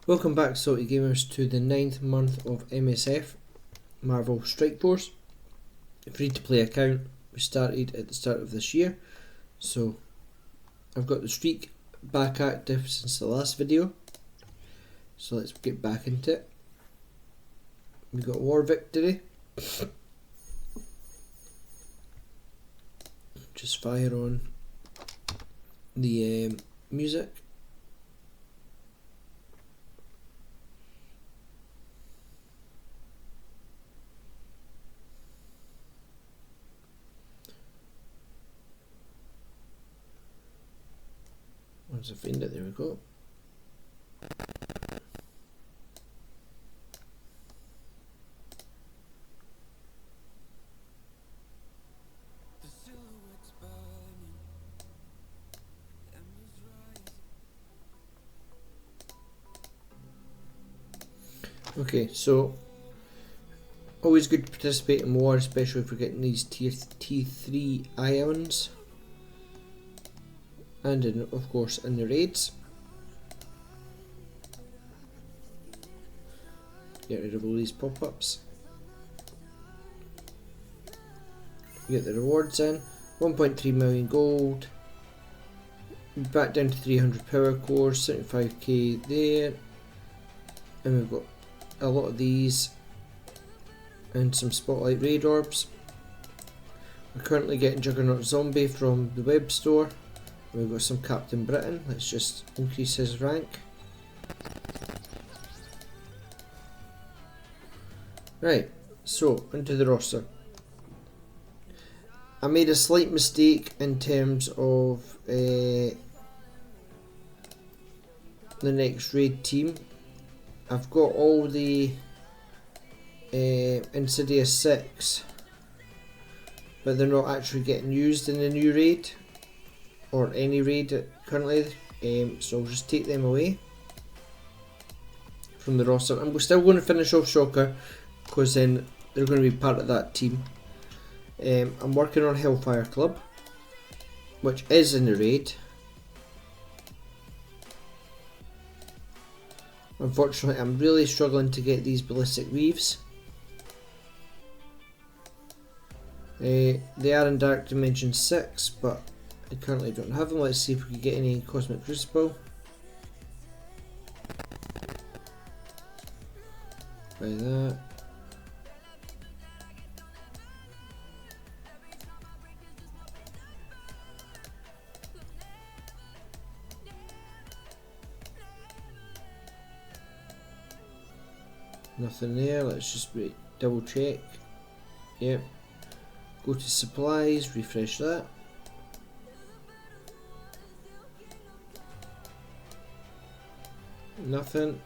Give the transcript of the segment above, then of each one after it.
Welcome back, Salty Gamers, to the 9th month of MSF, Marvel Strike Force. Free to play account. We started at the start of this year, so I've got the streak back active since the last video. So let's get back into it. We got War Victory. Just fire on the music. Once I find it, there we go. Okay, so always good to participate in war, especially if we're getting these tier T3 ions, and of course in the raids. Get rid of all these pop-ups. Get the rewards in. 1.3 million gold. Back down to 300 power cores, 75k there, and we've got a lot of these and some spotlight raid orbs. We're currently getting Juggernaut Zombie from the web store. We've got some Captain Britain. Let's just increase his rank. Right, so into the roster. I made a slight mistake in terms of the next raid team. I've got all the Insidious 6, but they're not actually getting used in the new raid, or any raid currently, so I'll just take them away from the roster. And we're still going to finish off Shocker, because then they're going to be part of that team. I'm working on Hellfire Club, which is in the raid. Unfortunately, I'm really struggling to get these ballistic weaves. They are in Dark Dimension 6, but I currently don't have them. Let's see if we can get any Cosmic Crucible. By that. Nothing there. Let's just double check. Yep. Go to supplies, refresh that. Nothing.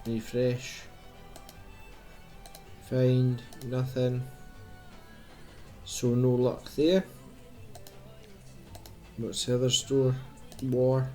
Refresh. Find. Nothing. So no luck there. What's the other store? War.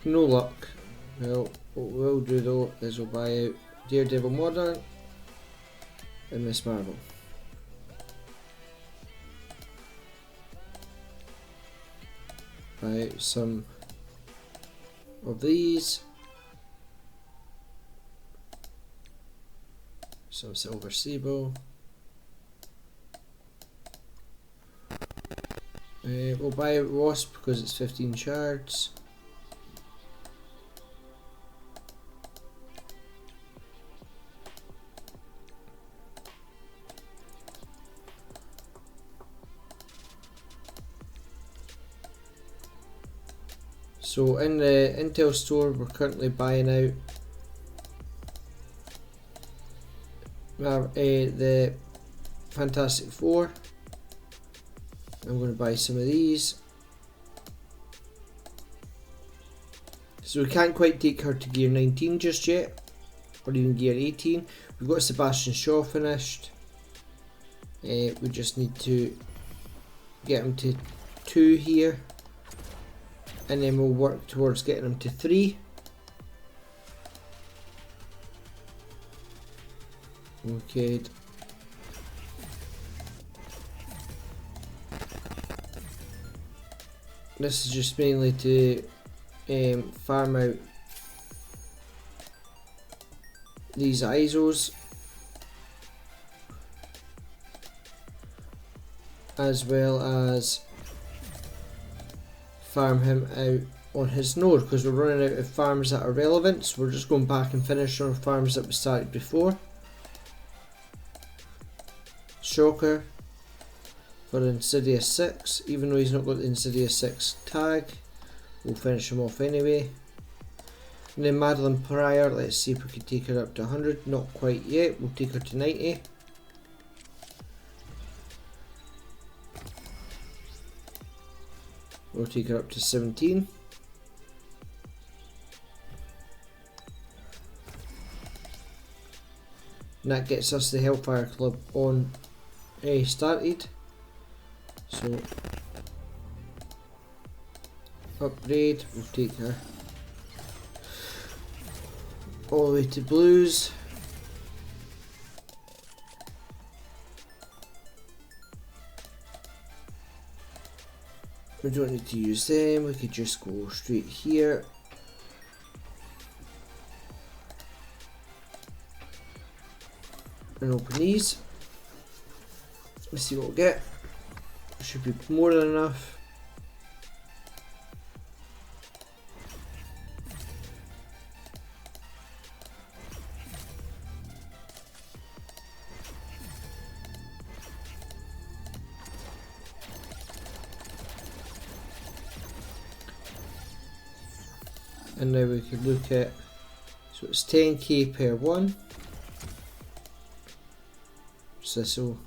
No luck. Well, what we'll do though is we'll buy out Daredevil Modern and Miss Marvel. Buy out some of these. Some Silver Sable. We'll buy out Wasp because it's 15 shards. So in the Intel store we're currently buying out the Fantastic Four. I'm going to buy some of these. So we can't quite take her to gear 19 just yet, or even gear 18. We've got Sebastian Shaw finished. We just need to get him to 2 here, and then we'll work towards getting him to 3. Okay. This is just mainly to farm out these ISOs, as well as farm him out on his node, because we're running out of farms that are relevant, so we're just going back and finishing on farms that we started before. Shocker for Insidious 6, even though he's not got the Insidious 6 tag, we'll finish him off anyway. And then Madeline Pryor, let's see if we can take her up to 100, not quite yet, we'll take her to 90. We'll take her up to 17. And that gets us the Hellfire Club on started. So upgrade, we'll take her all the way to blues. We don't need to use them, we could just go straight here. And open these. Let's see what we'll get. Should be more than enough. And now we can look at, so it's 10k per one. So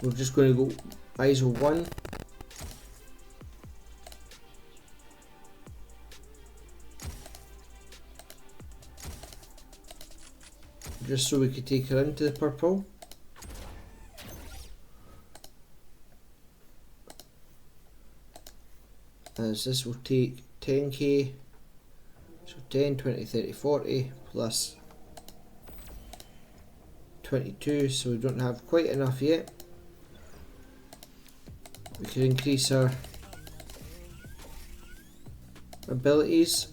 we're just going to go ISO 1. Just so we could take her into the purple. As this will take 10k, so 10, 20, 30, 40 plus 22, so we don't have quite enough yet. We could increase our abilities.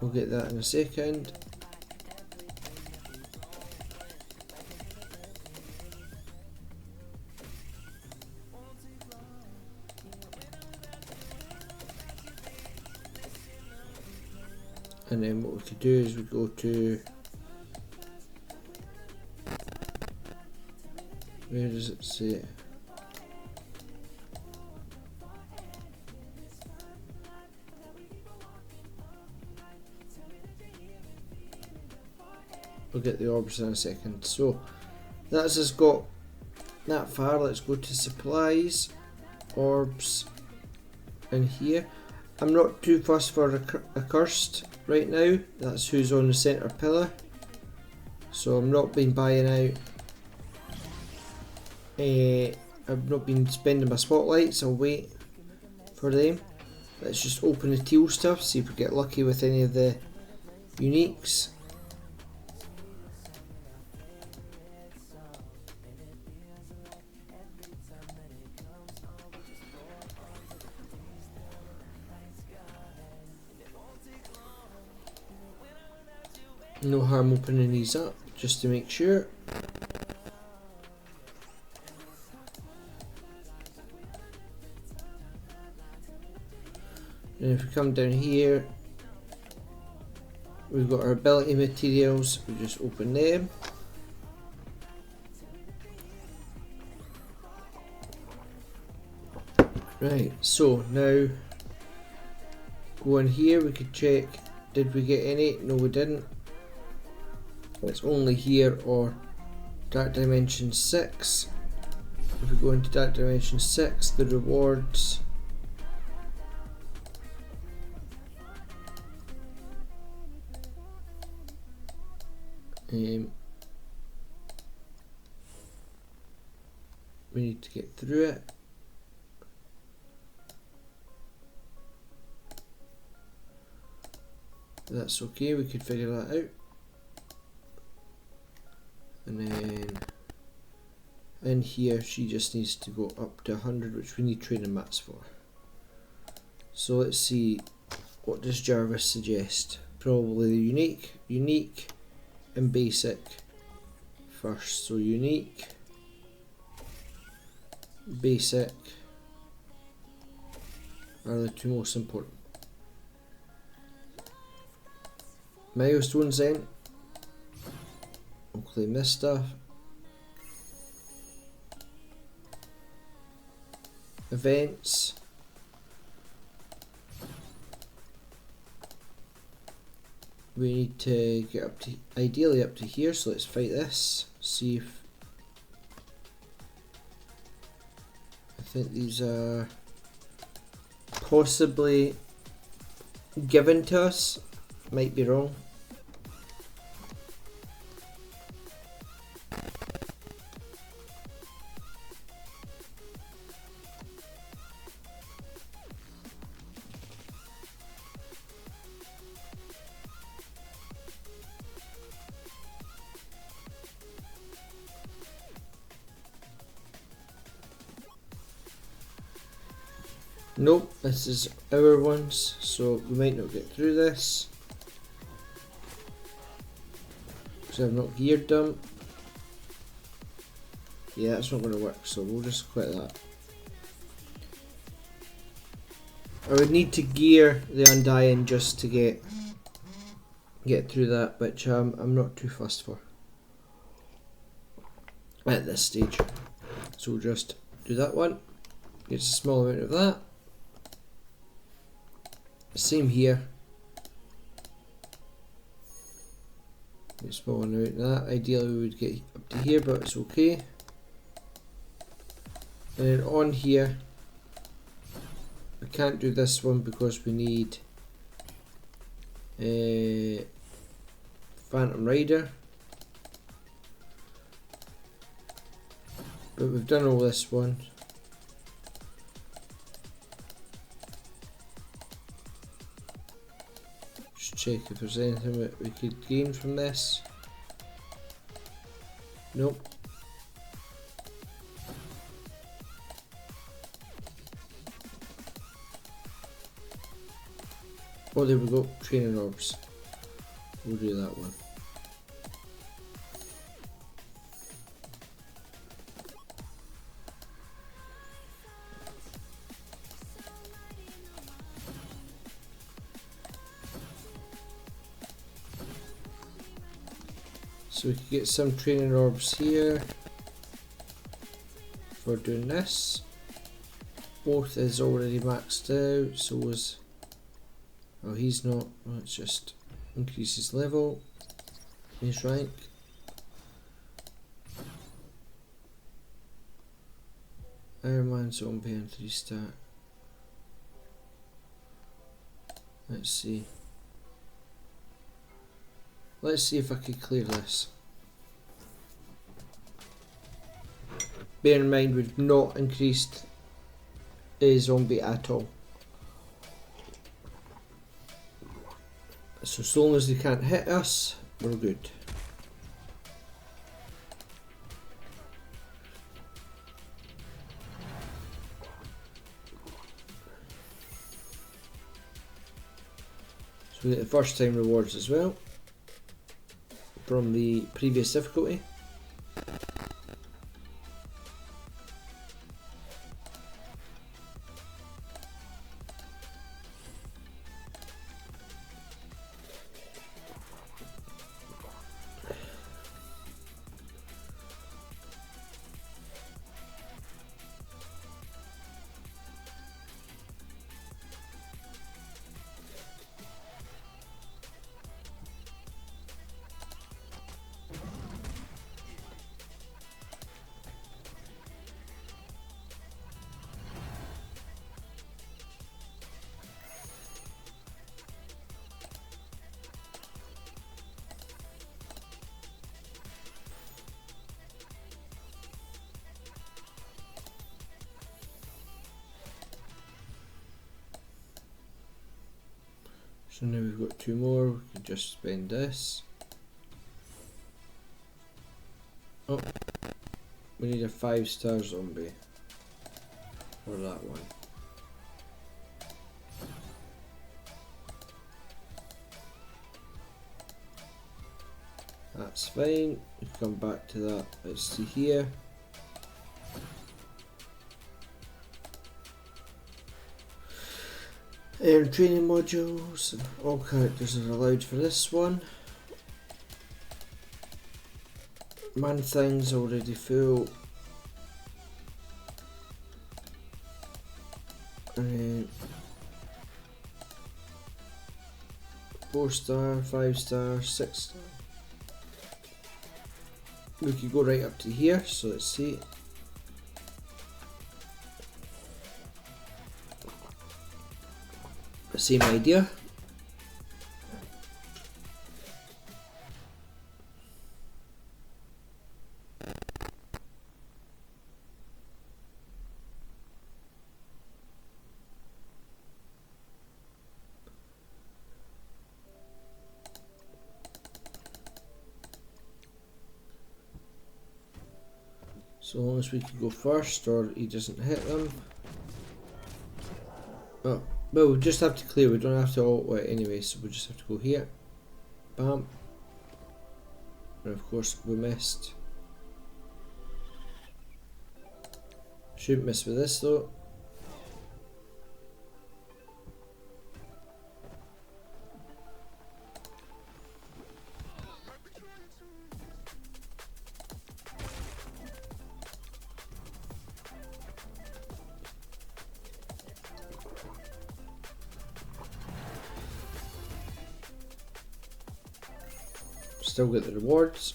We'll get that in a second. And then what we could do is we go to, where does it say? We'll get the orbs in a second. So that's just got that far. Let's go to supplies, orbs in here. I'm not too fussed for accursed right now. That's who's on the center pillar. So I'm not been buying out. I've not been spending my spotlights. I'll wait for them. Let's just open the teal stuff. See if we get lucky with any of the uniques. No harm opening these up just to make sure. And if we come down here, we've got our ability materials, we just open them. Right, so now go in here, we could check, did we get any? No, we didn't. It's only here or Dark Dimension 6. If we go into Dark Dimension 6, the rewards, we need to get through it. That's okay, we could figure that out. And then in here she just needs to go up to 100, which we need training mats for. So let's see, what does Jarvis suggest? Probably the unique and basic first. So unique, basic are the two most important. Milestones then, we'll claim this stuff. Events, we need to get up to, ideally up to here, so let's fight this, see if, I think these are possibly given to us, might be wrong. Nope, this is our ones, so we might not get through this because I've not geared them. Yeah, that's not going to work, so we'll just quit that. I would need to gear the Undying just to get through that, which I'm not too fussed for at this stage. So we'll just do that one. Get a small amount of that. Same here. Get a small amount of that. Ideally we would get up to here, but it's okay. And then on here, we can't do this one because we need Phantom Rider. But we've done all this one. Just check if there's anything that we could gain from this. Nope. Oh, there we go, training orbs. We'll do that one. So we can get some training orbs here for doing this. Both is already maxed out, so was, oh he's not, let's just increase his level, his rank. Iron Man zombie and 3-star. Let's see. Let's see if I can clear this. Bear in mind we've not increased a zombie at all. So as long as they can't hit us, we're good. So we get the first time rewards as well from the previous difficulty. So now we've got 2 more, we can just spend this. Oh, we need a 5-star zombie for that one. That's fine, we come back to that. Let's see here. Training modules, all characters are allowed for this one. Man thing's already full. And 4-star, 5-star, 6-star. We could go right up to here, so let's see. Same idea. So long as we can go first or he doesn't hit them. Oh, well, we just have to clear, we don't have to alt it anyway, so we just have to go here. Bam. And of course we missed. Shouldn't miss with this though. Still get the rewards.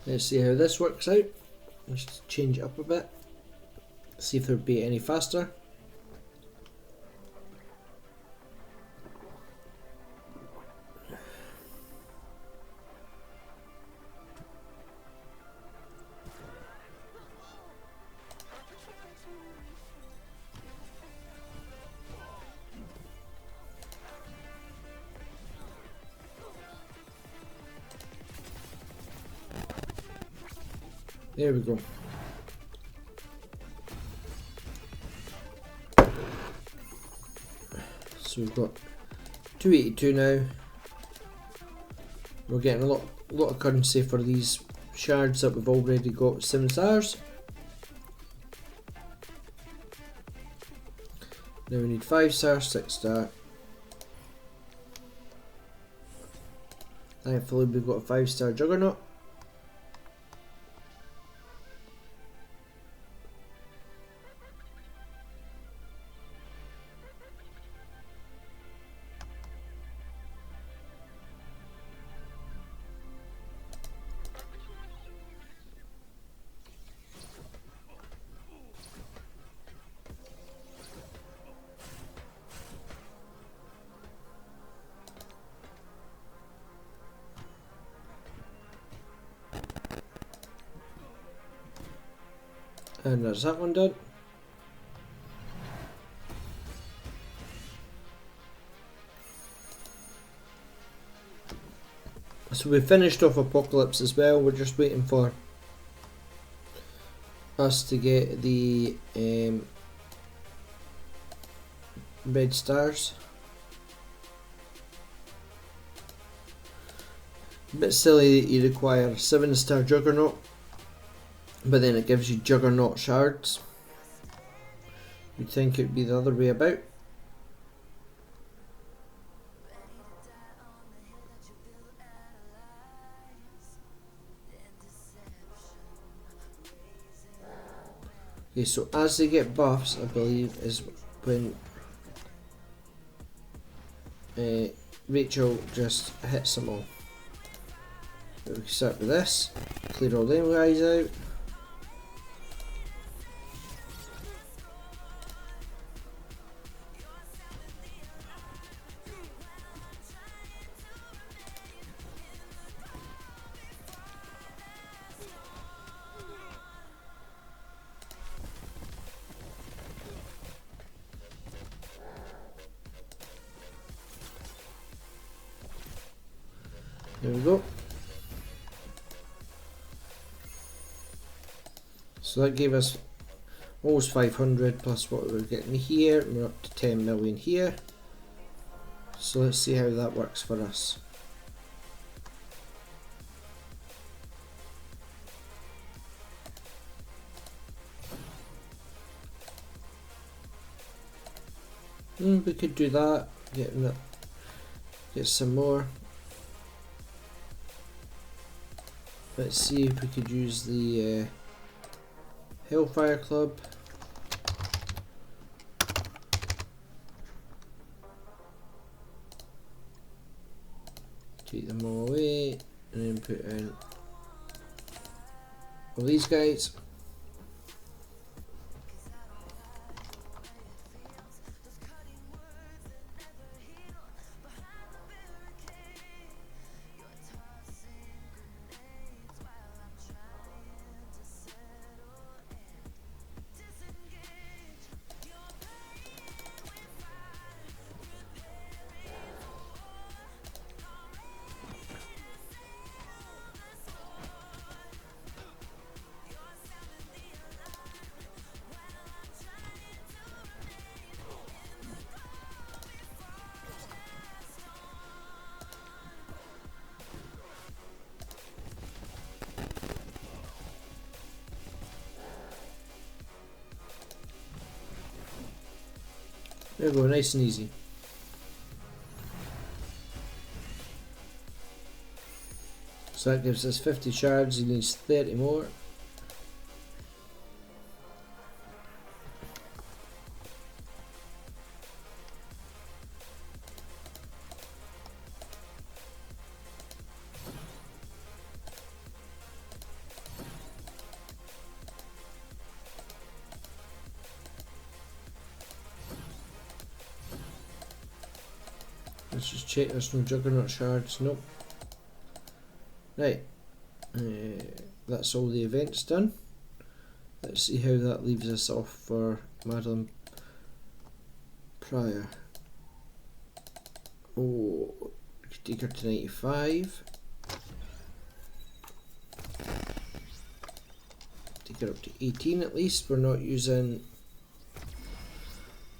Let's see how this works out. Let's change it up a bit. See if there'll be any faster. There we go. So we've got 282 now. We're getting a lot of currency for these shards that we've already got 7 stars. Now we need 5 star, 6 star. Thankfully we've got a 5-star juggernaut. And there's that one done. So we finished off Apocalypse as well. We're just waiting for us to get the red stars. A bit silly that you require a 7-star juggernaut, but then it gives you juggernaut shards. You'd think it'd be the other way about. Okay, so as they get buffs, I believe, is when Rachel just hits them all. We can start with this, clear all them guys out. There we go. So that gave us almost 500 plus what we're getting here. We're up to 10 million here. So let's see how that works for us. We could do that. Get some more. Let's see if we could use the Hellfire Club. Take them all away and then put in all these guys. There we go, nice and easy. So that gives us 50 shards, he needs 30 more. Let's just check there's no Juggernaut shards, nope. Right, that's all the events done. Let's see how that leaves us off for Madeline Pryor. Oh, we could take her to 95. Take her up to 18 at least. We're not using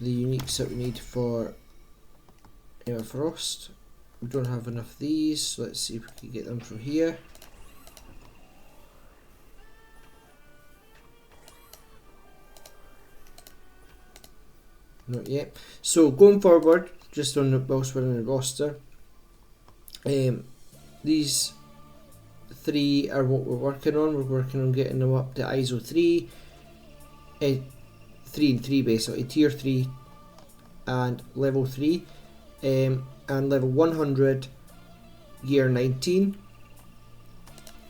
the uniques that we need for Emma Frost. We don't have enough of these, so let's see if we can get them from here. Not yet. So going forward, just on the whilst we're in the roster, these three are what we're working on. We're working on getting them up to ISO 3, 3 and 3 basically, tier 3 and level 3. And level 100 year 19.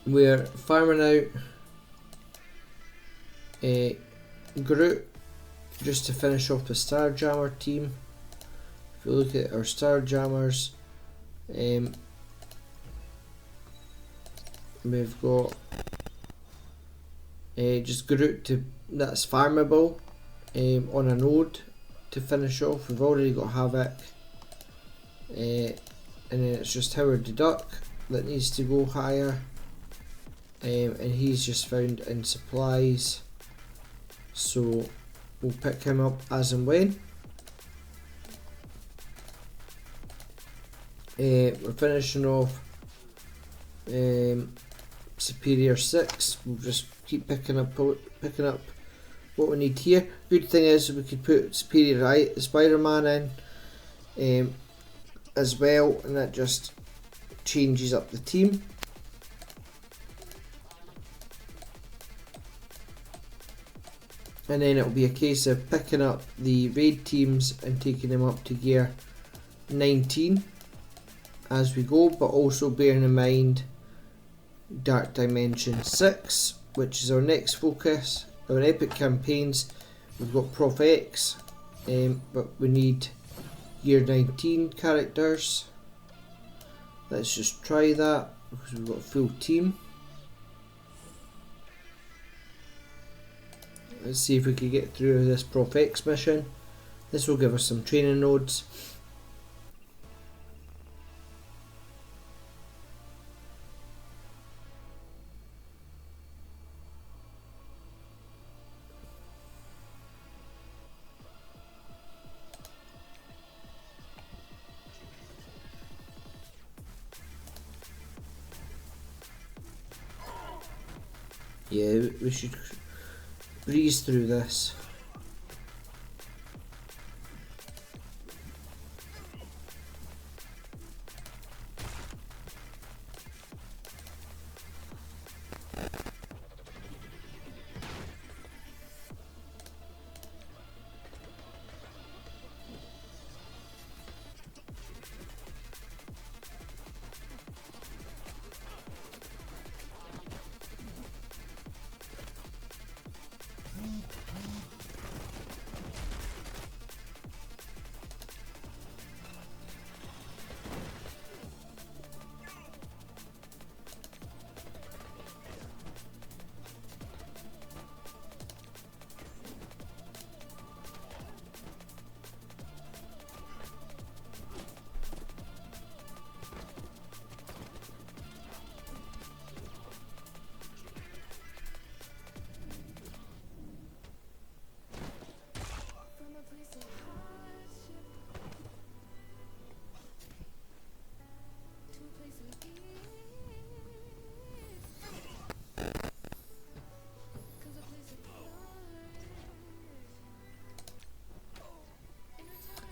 We're farming out Groot just to finish off the Starjammer team. If you look at our Starjammers, we've got just Groot that's farmable on a node to finish off. We've already got Havoc. And then it's just Howard the Duck that needs to go higher, and he's just found in supplies, so we'll pick him up as and when. We're finishing off Superior 6. We'll just keep picking up what we need here. Good thing is we could put Superior Spider-Man in as well, and that just changes up the team. And then it'll be a case of picking up the raid teams and taking them up to gear 19 as we go, but also bearing in mind Dark Dimension 6, which is our next focus. Our epic campaigns, we've got Prof X, but we need year 19 characters. Let's just try that because we've got a full team. Let's see if we can get through this Prof X mission. This will give us some training nodes. Yeah, we should breeze through this.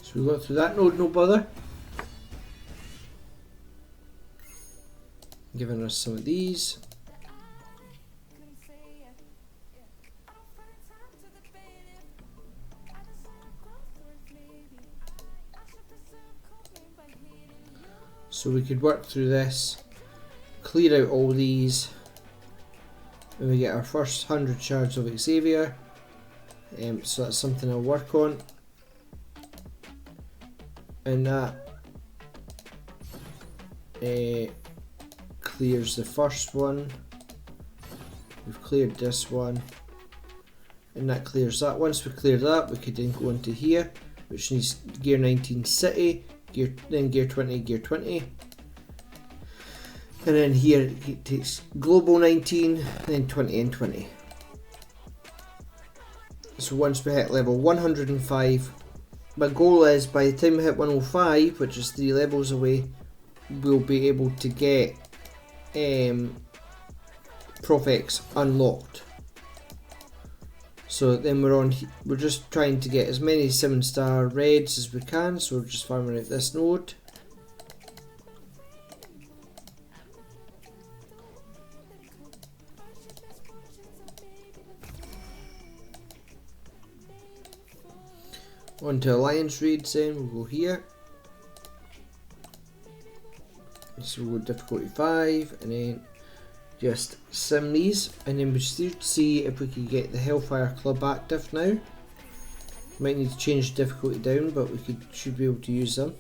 So we got through that node, no bother. Giving us some of these. So we could work through this, clear out all these, and we get our first 100 shards of Xavier. So that's something I'll work on. And that clears the first one. We've cleared this one, and that clears that. Once we clear that, we could then go into here, which needs gear 19 city, then gear 20, gear 20, and then here it takes global 19, and then 20 and 20. So once we hit level 105, my goal is by the time we hit 105, which is 3 levels away, we'll be able to get Prof X unlocked. So then we're just trying to get as many 7-star reds as we can, so we're just farming out this node. On to Alliance raids then, we'll go here. So we'll go difficulty 5 and then just sim these, and then we should see if we can get the Hellfire Club active now. Might need to change the difficulty down, but we should be able to use them.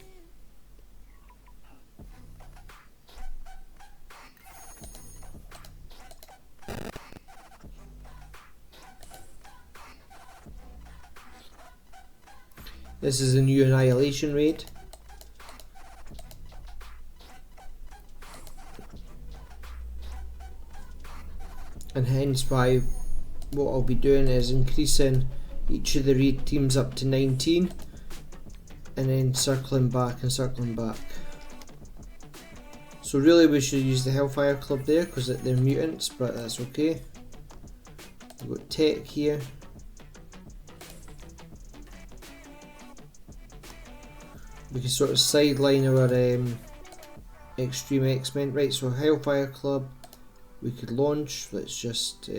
This is a new Annihilation raid. And hence why what I'll be doing is increasing each of the raid teams up to 19 and then circling back and circling back. So really we should use the Hellfire Club there because they're mutants, but that's okay. We've got tech here. We can sort of sideline our Extreme X-Men. Right, so Hellfire Club we could launch. Let's just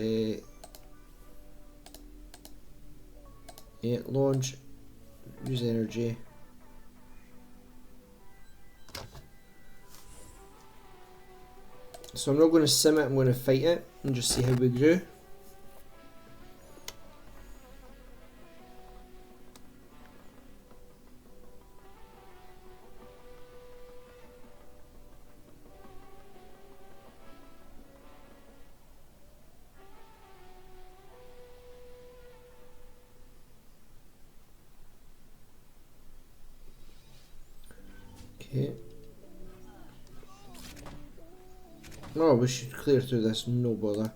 launch, use energy. So I'm not going to sim it, I'm going to fight it and just see how we grew. Okay. Oh, we should clear through this, no bother.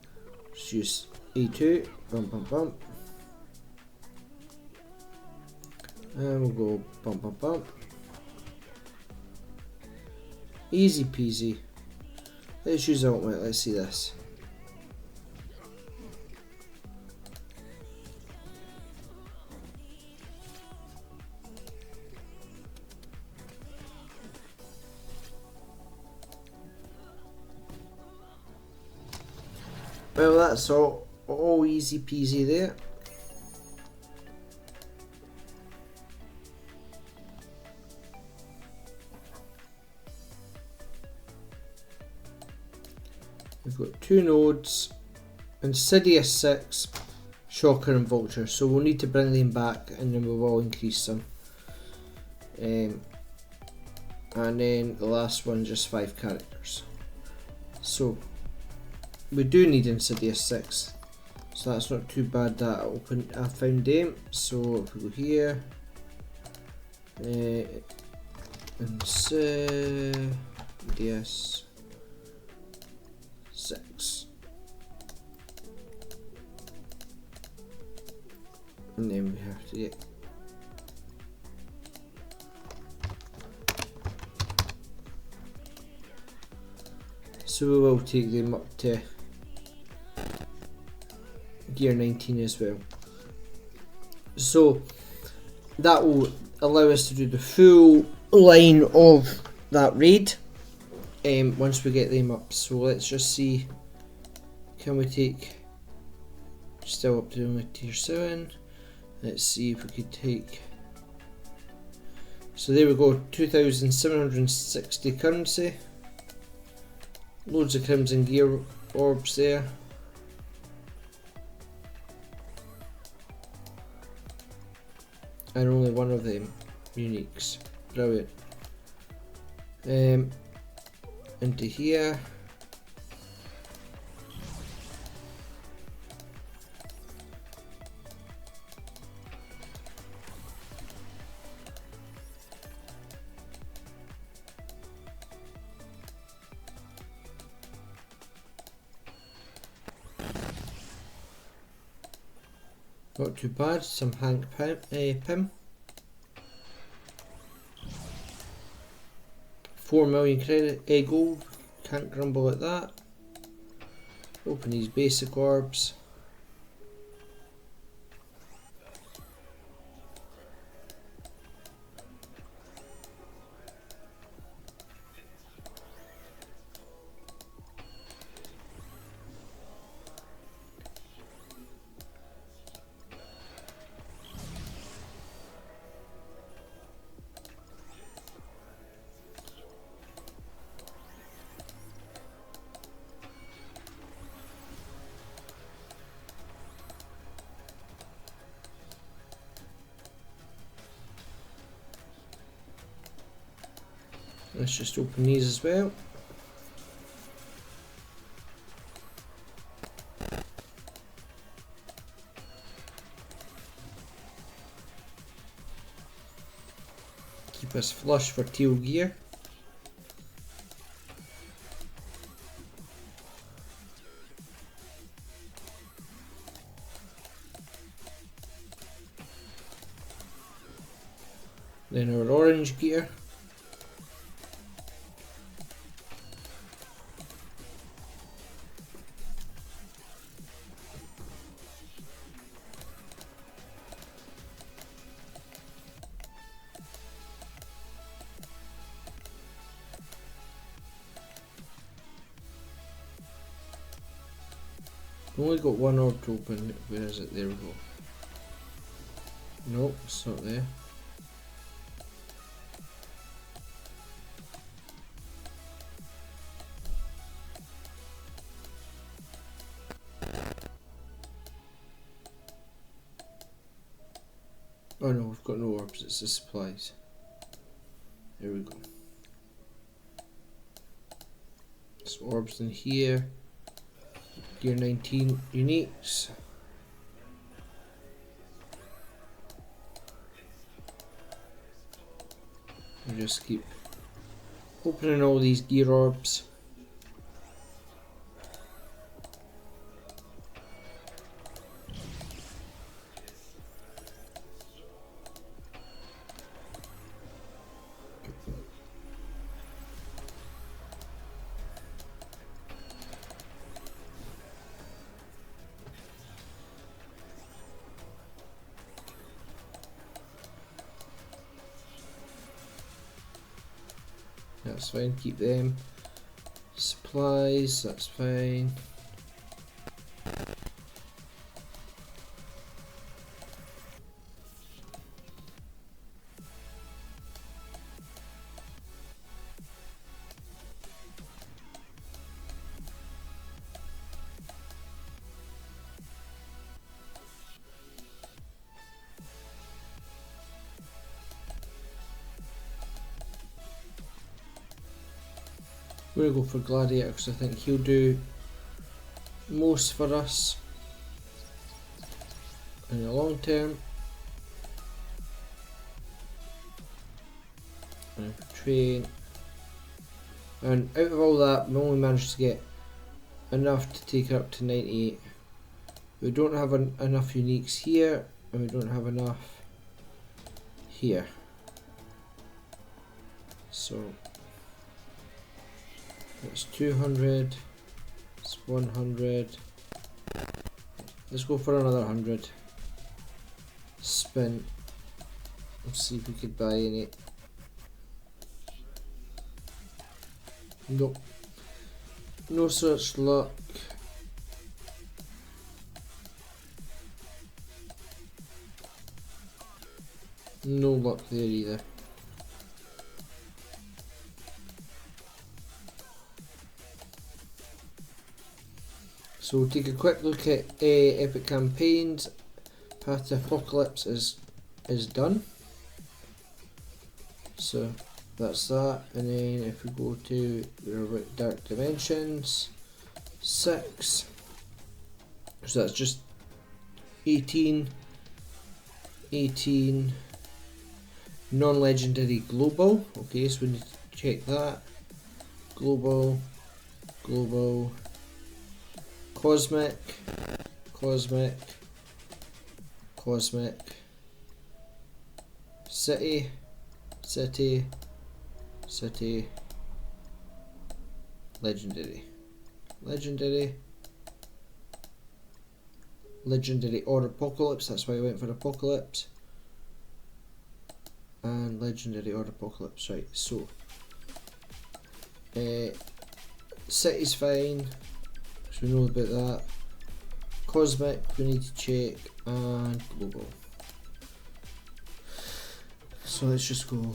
Just use E2, bump bump bump. And we'll go bump bump bump. Easy peasy. Let's use ultimate, let's see this. Well, that's all easy peasy there. We've got 2 nodes, Insidious 6, Shocker and Vulture, so we'll need to bring them back and then we will increase them. And then the last one, just 5 characters. So we do need Insidious 6, so that's not too bad that I found them. So if we go here, Insidious 6, and then we have to get so we will take them up to gear 19 as well. So that will allow us to do the full line of that raid once we get them up. So let's just see, can we take, still up to only tier 7, let's see if we could take, so there we go, 2,760 currency, loads of crimson gear orbs there. And only one of them uniques. Brilliant. Into here. Not too bad, some Hank Pym. 4 million credit, gold, can't grumble at that. Open these basic orbs. Let's just open these as well. Keep us flush for teal gear. Then our orange gear. Only got one orb to open. Where is it? There we go. Nope, it's not there. Oh no, we've got no orbs, it's the supplies. There we go. Some orbs in here. Gear 19 uniques. And just keep opening all these gear orbs. That's fine, keep them. Supplies, that's fine. We're going to go for Gladiator because I think he'll do most for us in the long term. And train. And out of all that, we only managed to get enough to take it up to 98. We don't have enough uniques here, and we don't have enough here. So it's 200, it's 100. Let's go for another 100. Spin. Let's see if we could buy any. Nope. No such luck. No luck there either. So we'll take a quick look at Epic Campaigns. Path to Apocalypse is done. So that's that, and then if we go to Dark Dimensions 6, so that's just 18 non-legendary global. Okay, so we need to check that. Global, cosmic, city, legendary or apocalypse. That's why I went for apocalypse. And legendary or apocalypse, right? So city's fine, so we know about that. Cosmic we need to check, and global. So let's just go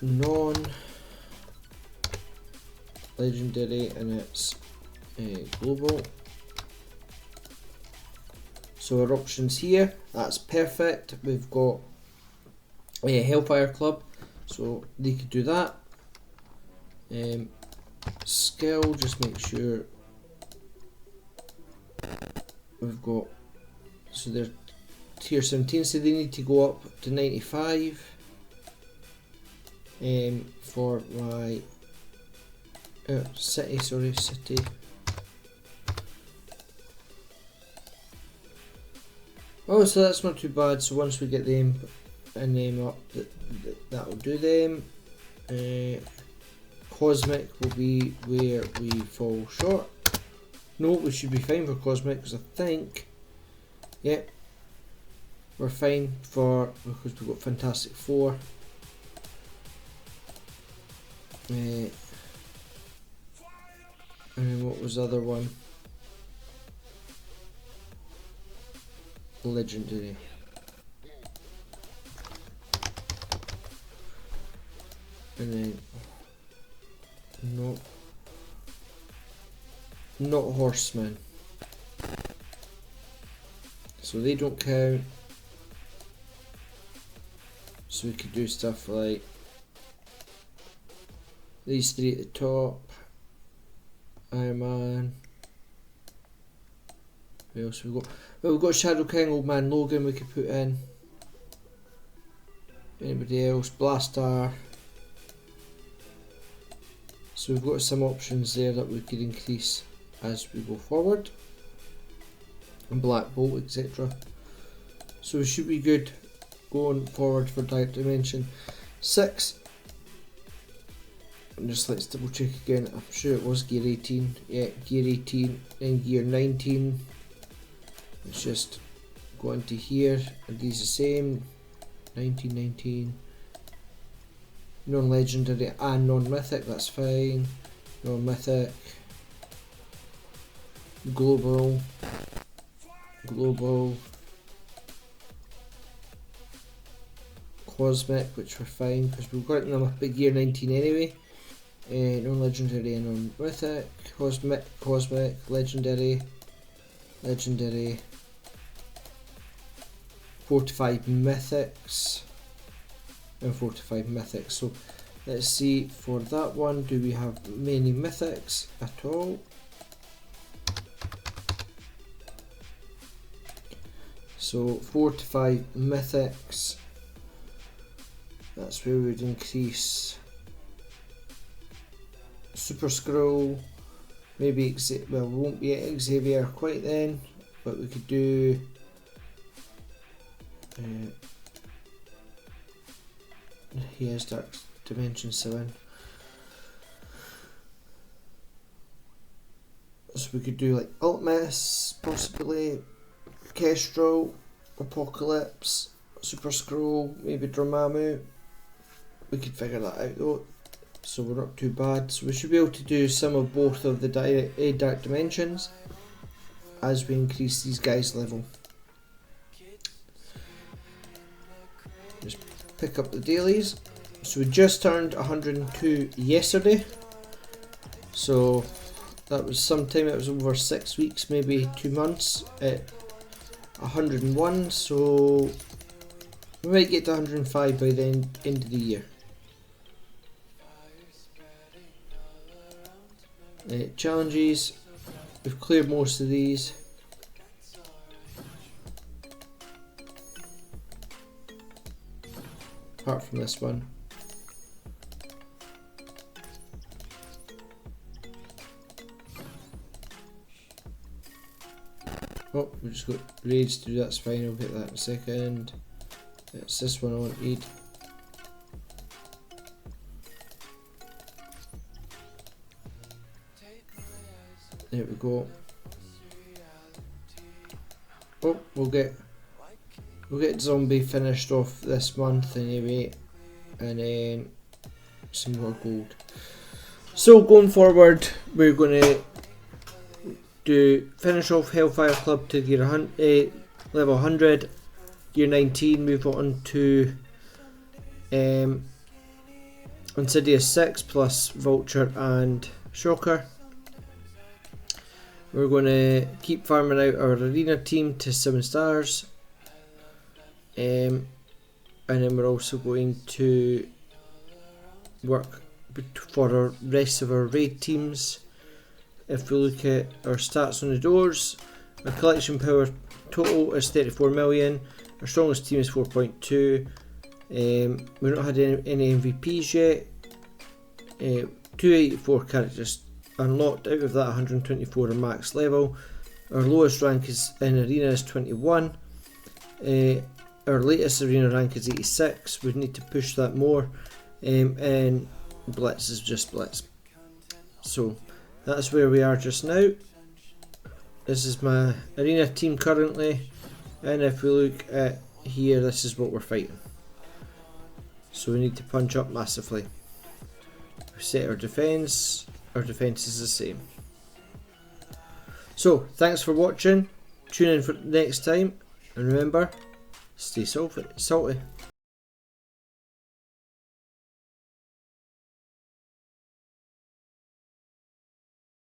non-legendary, and it's global. So our options here, that's perfect. We've got a Hellfire Club, so they could do that. Skill, just make sure we've got, so they're tier 17, so they need to go up to 95 for my city. Oh, so that's not too bad. So once we get them and name up, that will do them. Cosmic will be where we fall short. No, we should be fine for Cosmic, because I think, yeah, we're fine for, because we've got Fantastic Four. And then what was the other one? Legendary. And then no, not Horsemen, so they don't count. So we could do stuff like these three at the top. Iron Man. What else have we got? Well, we've got Shadow King, Old Man Logan we could put in. Anybody else? Blastar. So we've got some options there that we could increase as we go forward. And Black Bolt, etc. So we should be good going forward for Dark Dimension 6. And just let's double check again. I'm sure it was gear 18. Yeah, gear 18 and gear 19. Let's just go into here. Are these the same? 1919. Non-legendary and non-mythic, that's fine. Non-mythic. Global. Cosmic, which we're fine because we've got them up at gear 19 anyway. Non-legendary and non-mythic. Cosmic, legendary. 4 to 5 mythics. And 4 to 5 mythics. So let's see, for that one, do we have many mythics at all? So 4 to 5 mythics. That's where we would increase Super Scroll. Maybe well, we won't be at Xavier quite then, but we could do. Here's Dark Dimension 7. So we could do like Ultimus, possibly Kestrel, Apocalypse, Super Scroll, maybe Dormammu. We could figure that out though, so we're not too bad. So we should be able to do some of both of the Dark Dimensions as we increase these guys' level. Just pick up the dailies. So we just turned 102 yesterday, so that was sometime, it was over 6 weeks, maybe 2 months at 101, so we might get to 105 by the end of the year. Challenges, we've cleared most of these. Apart from this one. Oh, we just got raids to do, that's fine, I'll get that in a second. It's this one I wanted. There we go. Oh, we'll get zombie finished off this month anyway, and then some more gold. So going forward, we're going to finish off Hellfire Club to gear level 100, gear 19, move on to Insidious 6 plus Vulture and Shocker. We're going to keep farming out our arena team to 7 stars, and then we're also going to work for our rest of our raid teams. If we look at our stats on the doors, our collection power total is 34 million, our strongest team is 4.2, we've not had any MVPs yet, 284 characters unlocked, out of that 124 are max level. Our lowest rank is in arena is 21, our latest arena rank is 86, we need to push that more, and Blitz is just Blitz. So that's where we are just now. This is my arena team currently, and if we look at here, this is what we're fighting. So we need to punch up massively. We set our defense is the same. So thanks for watching, tune in for next time, and remember, stay salty.